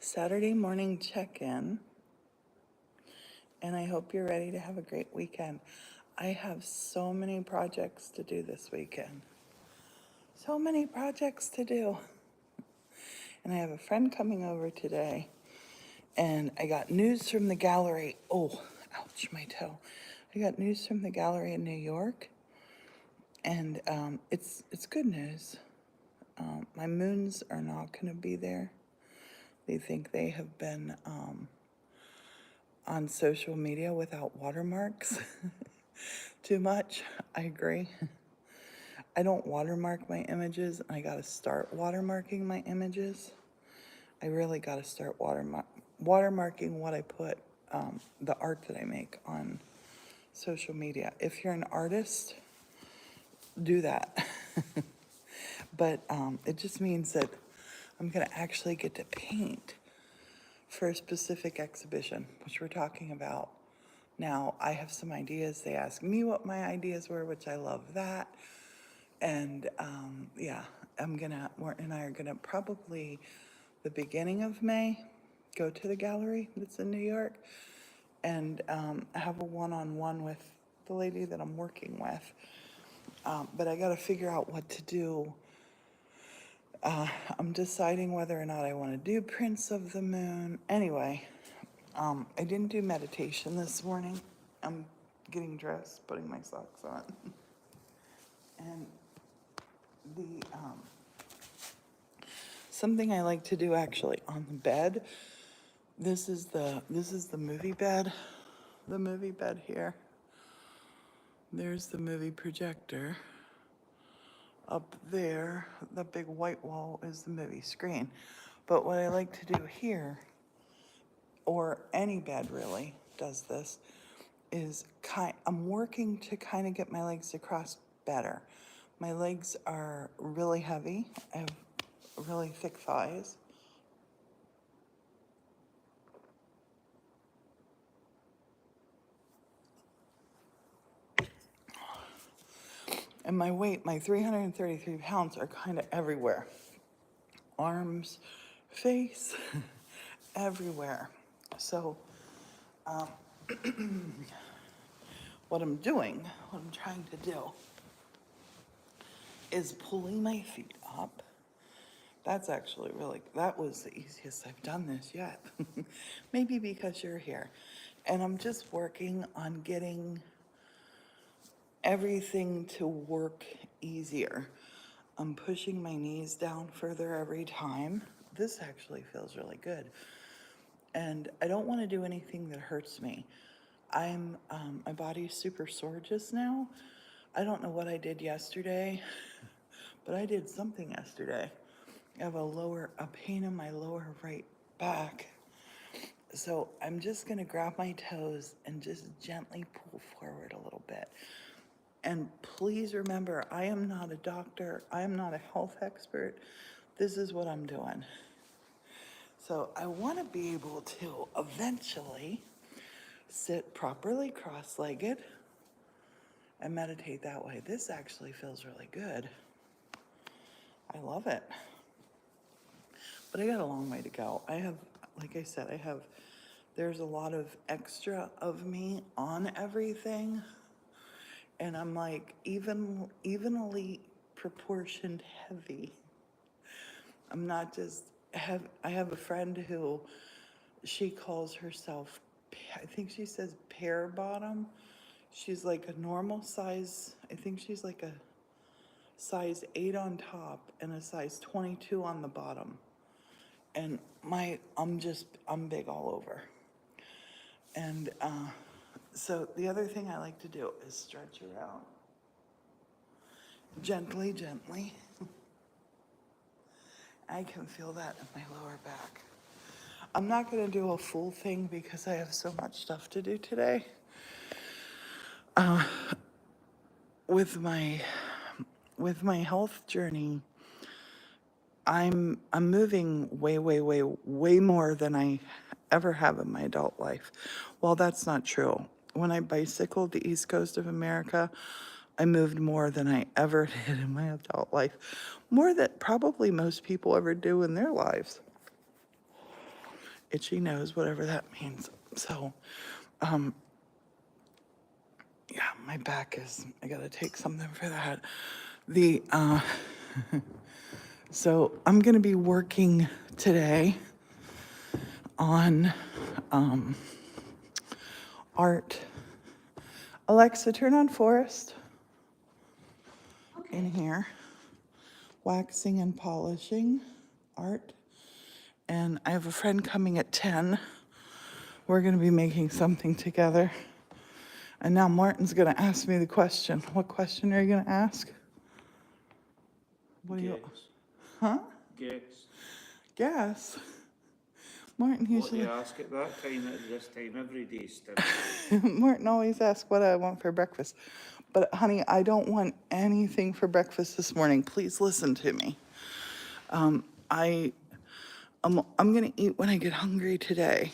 Saturday morning check-in, and I hope you're ready to have a great weekend. I have so many projects to do this weekend. So many projects to do. And I have a friend coming over today, and I got news from the gallery. Oh, ouch, my toe. I got news from the gallery in New York, and it's good news. My moons are not going to be there. They think they have been on social media without watermarks too much. I agree. I don't watermark my images. I got to start watermarking my images. I really got to start watermarking what I put, the art that I make on social media. If you're an artist, do that. But it just means that I'm going to actually get to paint for a specific exhibition, which we're talking about. Now, I have some ideas. They asked me what my ideas were, which I love that. And yeah, Morton and I are gonna probably the beginning of May go to the gallery that's in New York and have a one-on-one with the lady that I'm working with. But I gotta figure out what to do. I'm deciding whether or not I want to do prints of the moon. Anyway, I didn't do meditation this morning. I'm getting dressed, putting my socks on. And the something I like to do actually on the bed. This is the movie bed. The movie bed here. There's the movie projector. Up there, the big white wall is the movie screen. But what I like to do here, or any bed really does this, is I'm working to kind of get my legs across better. My legs are really heavy. I have really thick thighs. And my weight, my 333 pounds are kind of everywhere. Arms, face, everywhere. So what I'm trying to do is pulling my feet up. That's actually that was the easiest I've done this yet. Maybe because you're here. And I'm just working on getting everything to work easier. I'm pushing my knees down further every time. This actually feels really good. And I don't want to do anything that hurts me. My body's super sore just now. I don't know what I did yesterday, but I did something yesterday. I have a pain in my lower right back. So I'm just gonna grab my toes and just gently pull forward a little bit. And please remember, I am not a doctor. I am not a health expert. This is what I'm doing. So I want to be able to eventually sit properly cross-legged and meditate that way. This actually feels really good. I love it. But I got a long way to go. Like I said, there's a lot of extra of me on everything. And I'm like evenly proportioned heavy. I'm not just I have a friend who she calls herself, I think she says pear bottom. She's like a normal size. I think she's like a size 8 on top and a size 22 on the bottom. And I'm big all over. And so the other thing I like to do is stretch around. Gently, gently. I can feel that in my lower back. I'm not going to do a full thing because I have so much stuff to do today. With my health journey, I'm moving way more than I ever have in my adult life. Well, that's not true. When I bicycled the East Coast of America, I moved more than I ever did in my adult life. More than probably most people ever do in their lives. itchy nose, whatever that means. So, yeah, my back is, I gotta take something for that. So I'm gonna be working today on art. Alexa, turn on Forest in here. Waxing and polishing art. And I have a friend coming at 10. We're gonna be making something together. And now Morton's gonna ask me the question. What question are you gonna ask? What do you? Huh? Guess. Guess. Martin usually. What do you ask at that time at this time every day, Steve? Martin always asks what I want for breakfast. But honey, I don't want anything for breakfast this morning. Please listen to me. I'm gonna eat when I get hungry today.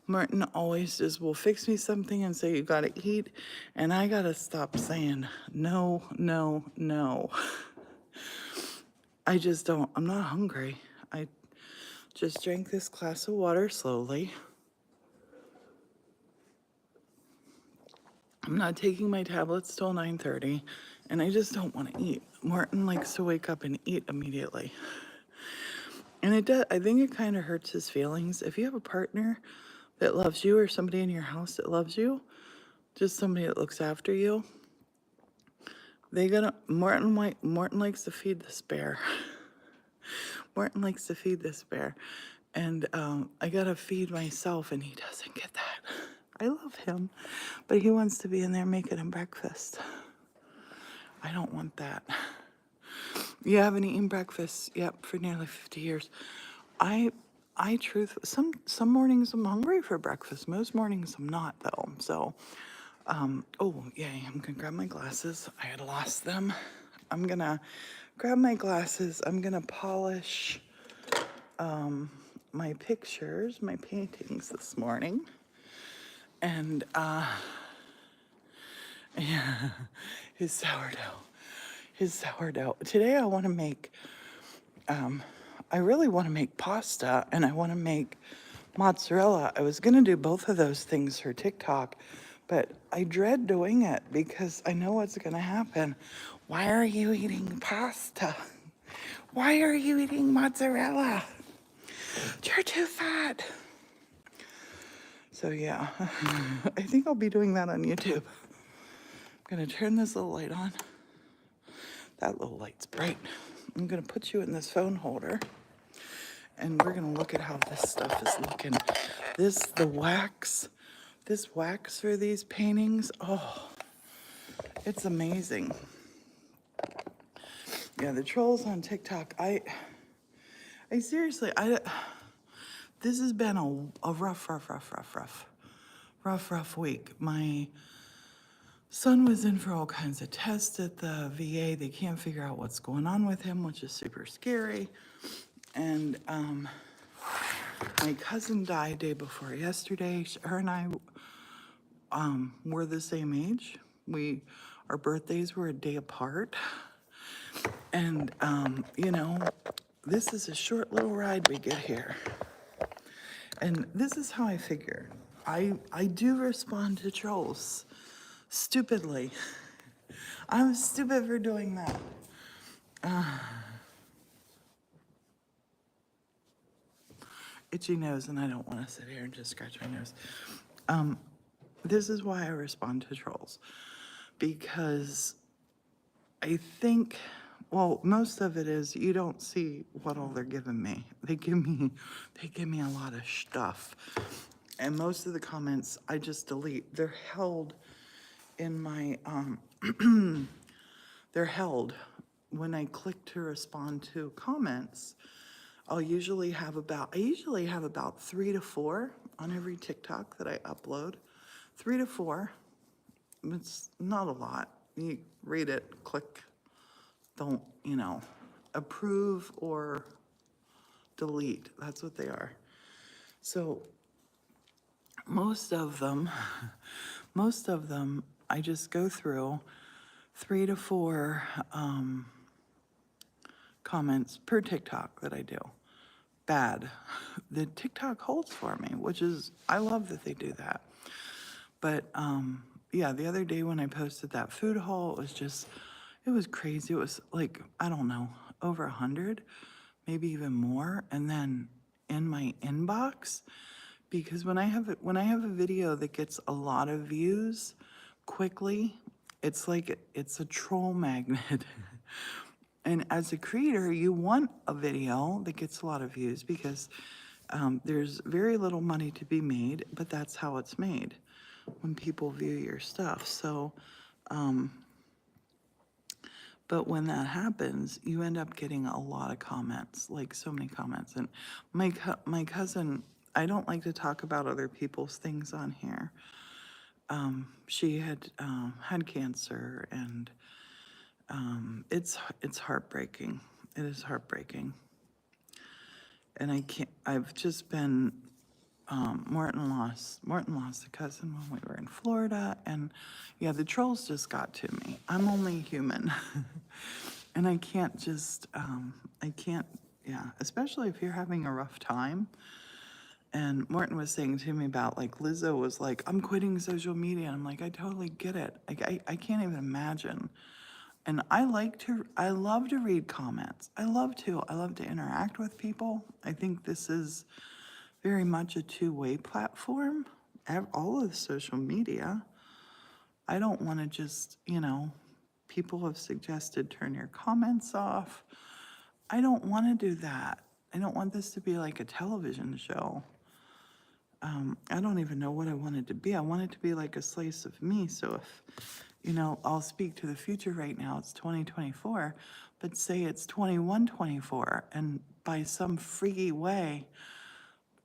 Martin always just will fix me something and say you gotta eat, and I gotta stop saying no, no, no. I just don't. I'm not hungry. I just drank this glass of water slowly. I'm not taking my tablets till 9:30, and I just don't want to eat. Martin likes to wake up and eat immediately. And it does, I think it kind of hurts his feelings. If you have a partner that loves you or somebody in your house that loves you, just somebody that looks after you, Morton likes to feed this bear. Morton likes to feed this bear. And I gotta feed myself, and he doesn't get that. I love him, but he wants to be in there making him breakfast. I don't want that. You haven't eaten breakfast yet for nearly 50 years. Some mornings I'm hungry for breakfast. Most mornings I'm not, though. So, oh, yay, I'm gonna grab my glasses. I had lost them. I'm gonna grab my glasses. I'm gonna polish my pictures, my paintings this morning. And, yeah, his sourdough. Today I want to make, I really want to make pasta, and I want to make mozzarella. I was going to do both of those things for TikTok, but I dread doing it because I know what's going to happen. Why are you eating pasta? Why are you eating mozzarella? You're too fat. So yeah, I think I'll be doing that on YouTube. I'm gonna turn this little light on. That little light's bright. I'm gonna put you in this phone holder, and we're gonna look at how this stuff is looking. The wax for these paintings, oh, it's amazing. Yeah, the trolls on TikTok, I seriously, this has been a rough week. My son was in for all kinds of tests at the VA. They can't figure out what's going on with him, which is super scary. And my cousin died day before yesterday. Her and I were the same age. Our birthdays were a day apart. And, this is a short little ride we get here. And this is how I figure. I do respond to trolls stupidly. I'm stupid for doing that. Itchy nose, and I don't want to sit here and just scratch my nose. This is why I respond to trolls, because I think, well, most of it is you don't see what all they're giving me. They give me a lot of stuff, and most of the comments I just delete. They're held in my they're held when I click to respond to comments. I usually have about 3 to 4 on every TikTok that I upload. 3 to 4. It's not a lot. You read it, click, don't, approve or delete. That's what they are. So most of them, I just go through 3 to 4 comments per TikTok that I do. Bad. the TikTok holds for me, which is, I love that they do that. But yeah, the other day when I posted that food haul, it was crazy. It was like, I don't know, over 100, maybe even more. And then in my inbox, because when I have a video that gets a lot of views quickly, it's like it's a troll magnet. And as a creator, you want a video that gets a lot of views because there's very little money to be made, but that's how it's made when people view your stuff. So, but when that happens, you end up getting a lot of comments, like so many comments. And my cousin, I don't like to talk about other people's things on here. She had cancer, and it's heartbreaking. It is heartbreaking. And I've just been, Morton lost a cousin when we were in Florida, and yeah, the trolls just got to me. I'm only human. And I can't just, yeah, especially if you're having a rough time. And Morton was saying to me about, like, Lizzo was like, I'm quitting social media. And I'm like, I totally get it. Like, I can't even imagine. And I love to read comments. I love to interact with people. I think this is very much a two-way platform, all of social media. I don't want to just, people have suggested turn your comments off. I don't want to do that. I don't want this to be like a television show. I don't even know what I want it to be. I want it to be like a slice of me. So if, I'll speak to the future right now, it's 2024, but say it's 2124, and by some freaky way,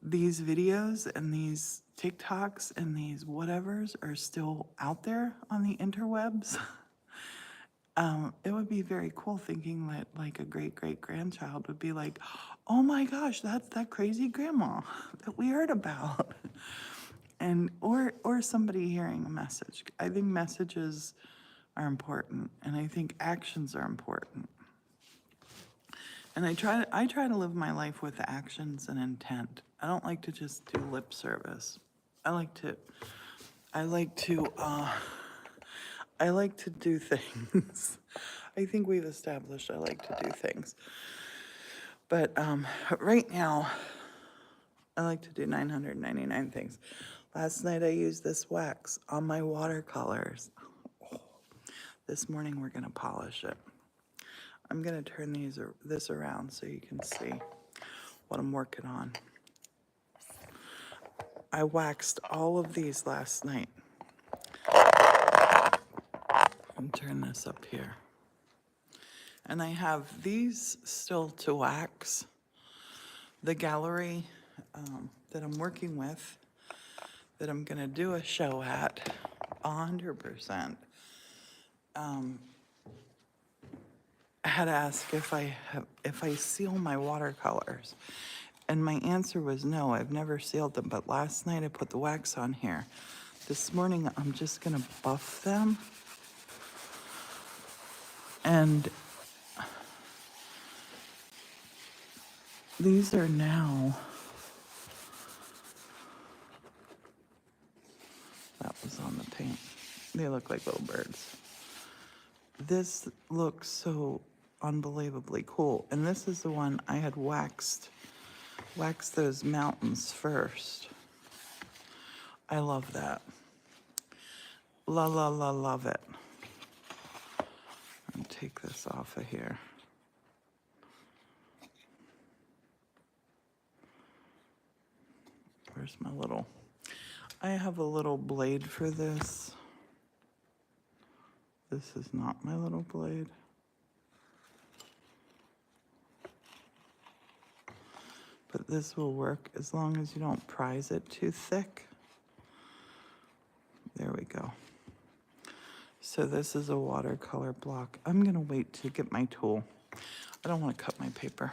these videos and these TikToks and these whatevers are still out there on the interwebs. It would be very cool thinking that, like, a great-great-grandchild would be like, oh my gosh, that's that crazy grandma that we heard about. And or somebody hearing a message. I think messages are important, and I think actions are important. And I try to live my life with actions and intent. I don't like to just do lip service. I like to do things. I think we've established I like to do things. But right now, I like to do 999 things. Last night I used this wax on my watercolors. This morning we're gonna polish it. I'm gonna turn this around so you can see what I'm working on. I waxed all of these last night. And turn this up here. And I have these still to wax. The gallery that I'm working with, that I'm gonna do a show at 100%, had asked if I seal my watercolors. And my answer was no, I've never sealed them, but last night I put the wax on here. This morning I'm just gonna buff them. And these are now, that was on the paint. They look like little birds. This looks so unbelievably cool. And this is the one I had waxed those mountains first. I love that. Love it. And take this off of here. Where's my little, I have a little blade for this. This is not my little blade. But this will work as long as you don't prise it too thick. There we go. So this is a watercolor block. I'm gonna wait to get my tool. I don't wanna cut my paper.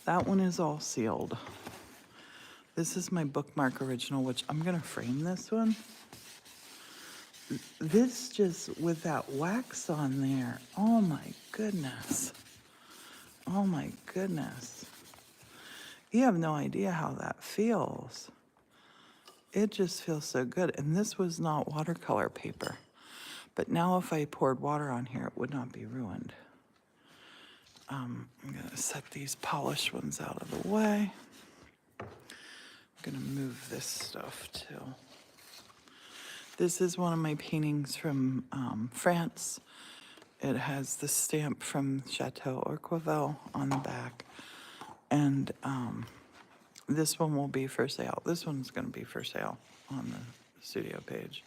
That one is all sealed. This is my bookmark original, which I'm gonna frame this one. This just, with that wax on there, oh my goodness. Oh my goodness. You have no idea how that feels. It just feels so good. And this was not watercolor paper. But now if I poured water on here, it would not be ruined. I'm gonna set these polished ones out of the way. I'm gonna move this stuff too. This is one of my paintings from France. It has the stamp from Chateau Orqueville on the back. And this one will be for sale. This one's gonna be for sale on the studio page.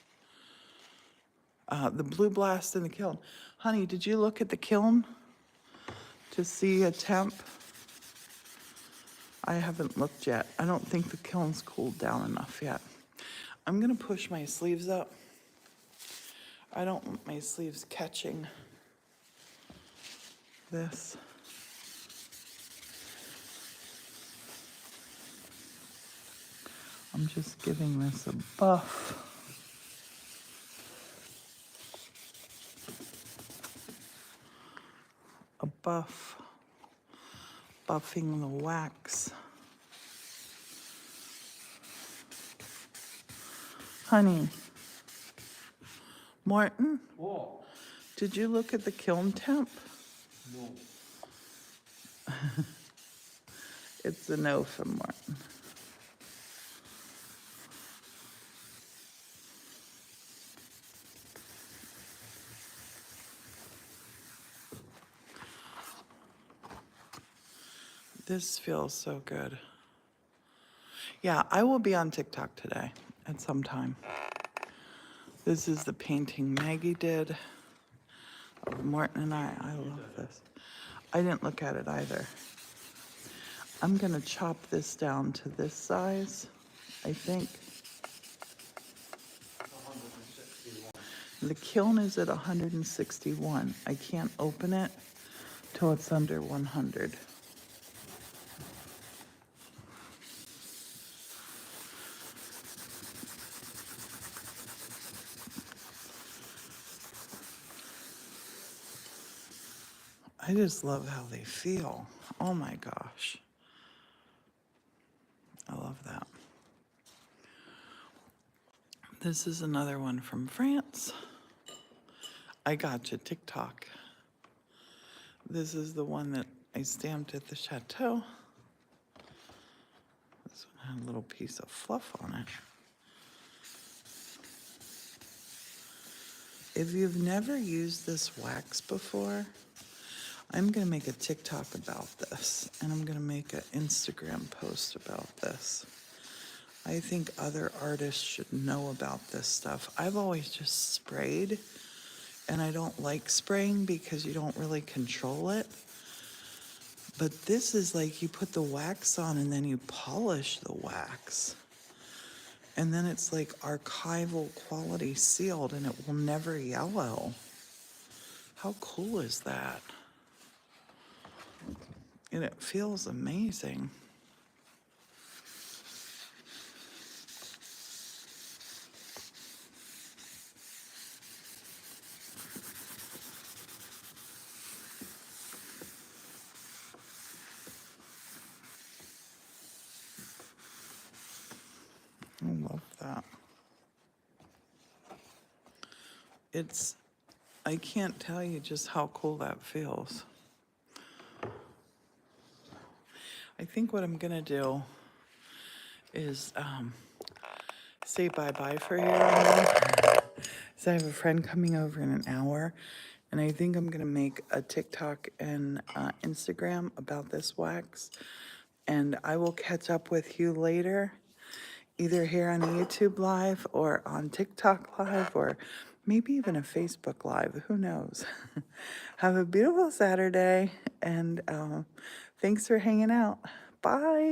The Blue Blast in the kiln. Honey, did you look at the kiln to see a temp? I haven't looked yet. I don't think the kiln's cooled down enough yet. I'm gonna push my sleeves up. I don't want my sleeves catching this. I'm just giving this a buff. A buff. Buffing the wax. Honey. Morton, What? did you look at the kiln temp? No. It's a no from Morton. This feels so good. Yeah, I will be on TikTok today at some time. This is the painting Maggie did of Morton and I. I love this. I didn't look at it either. I'm gonna chop this down to this size, I think. 161. The kiln is at 161. I can't open it till it's under 100. I just love how they feel. Oh my gosh. I love that. This is another one from France. I got you, TikTok. This is the one that I stamped at the chateau. This one had a little piece of fluff on it. If you've never used this wax before, I'm gonna make a TikTok about this, and I'm gonna make an Instagram post about this. I think other artists should know about this stuff. I've always just sprayed, and I don't like spraying because you don't really control it. But this is like you put the wax on and then you polish the wax. And then it's like archival quality sealed and it will never yellow. How cool is that? And it feels amazing. I love that. I can't tell you just how cool that feels. I think what I'm gonna do is say bye-bye for here. So I have a friend coming over in an hour, and I think I'm gonna make a TikTok and Instagram about this wax. And I will catch up with you later, either here on YouTube Live or on TikTok Live or maybe even a Facebook Live, who knows. Have a beautiful Saturday, and thanks for hanging out. Bye.